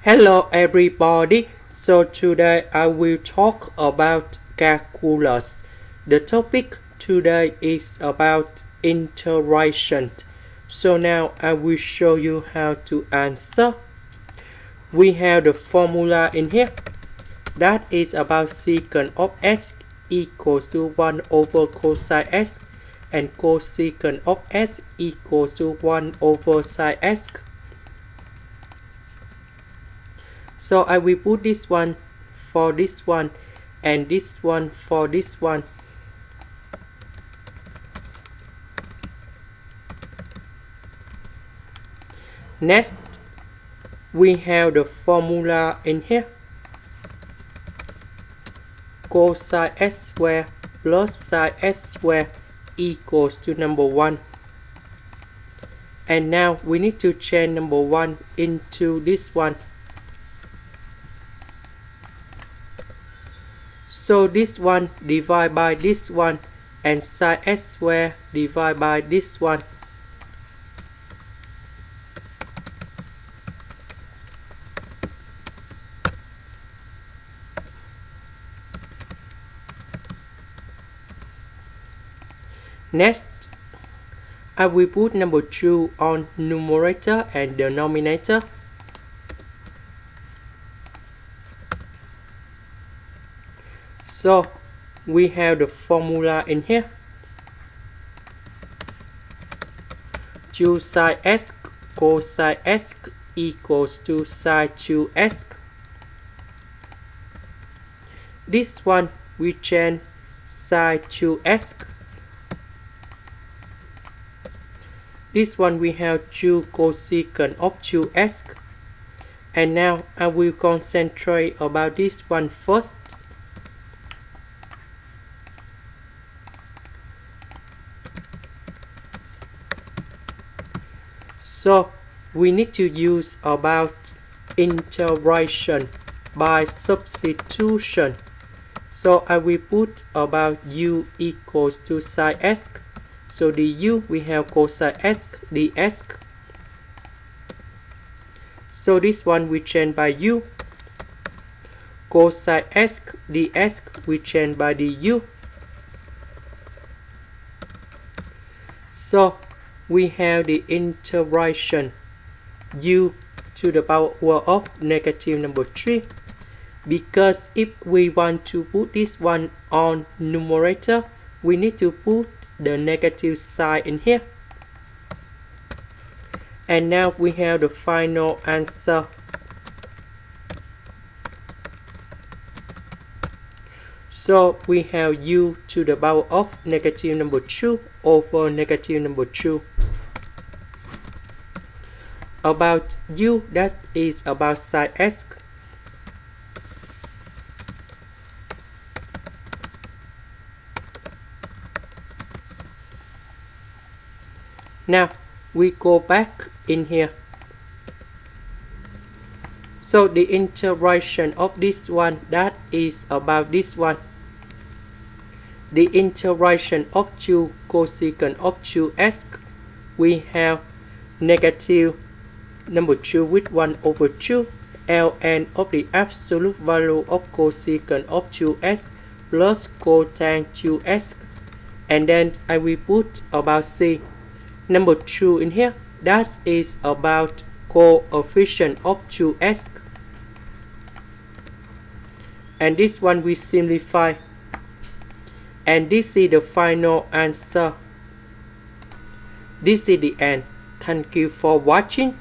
Hello everybody, so today I will talk about calculus. The topic today is about integration. So now I will show you how to answer. We have the formula in here. That is about secant of s equals to 1 over cosine s and cosecant of s equals to 1 over sine s. So I will put this one for this one and this one for this one. Next, we have the formula in here. Cosine s squared plus sine s squared equals to number 1. And now we need to change number 1 into this one. So this one divided by this one and sine s squared divided by this one. Next, I will put number 2 on numerator and denominator. So we have the formula in here. 2 sine s cosine s equals to sine 2s. This one we change sine 2s. This one we have 2 cosecant of 2s. And now I will concentrate about this one first. So we need to use about integration by substitution. So I will put about u equals to sine s. So the u we have cosine s ds. So this one we change by u. Cosine s ds we change by the u. So we have the integration u to the power of negative number 3, because if we want to put this one on numerator, we need to put the negative sign in here. And now we have the final answer. So we have u to the power of negative number 2 over negative number 2. About u, that is about sine s. Now we go back in here. So the integration of this one, that is about this one. The integration of 2 cosecant of 2s, we have negative number 2 with 1 over 2 ln of the absolute value of cosecant of 2s plus cotangent 2s. And then I will put about c. Number 2 in here, that is about coefficient of 2s. And this one we simplify. And this is the final answer. This is the end. Thank you for watching.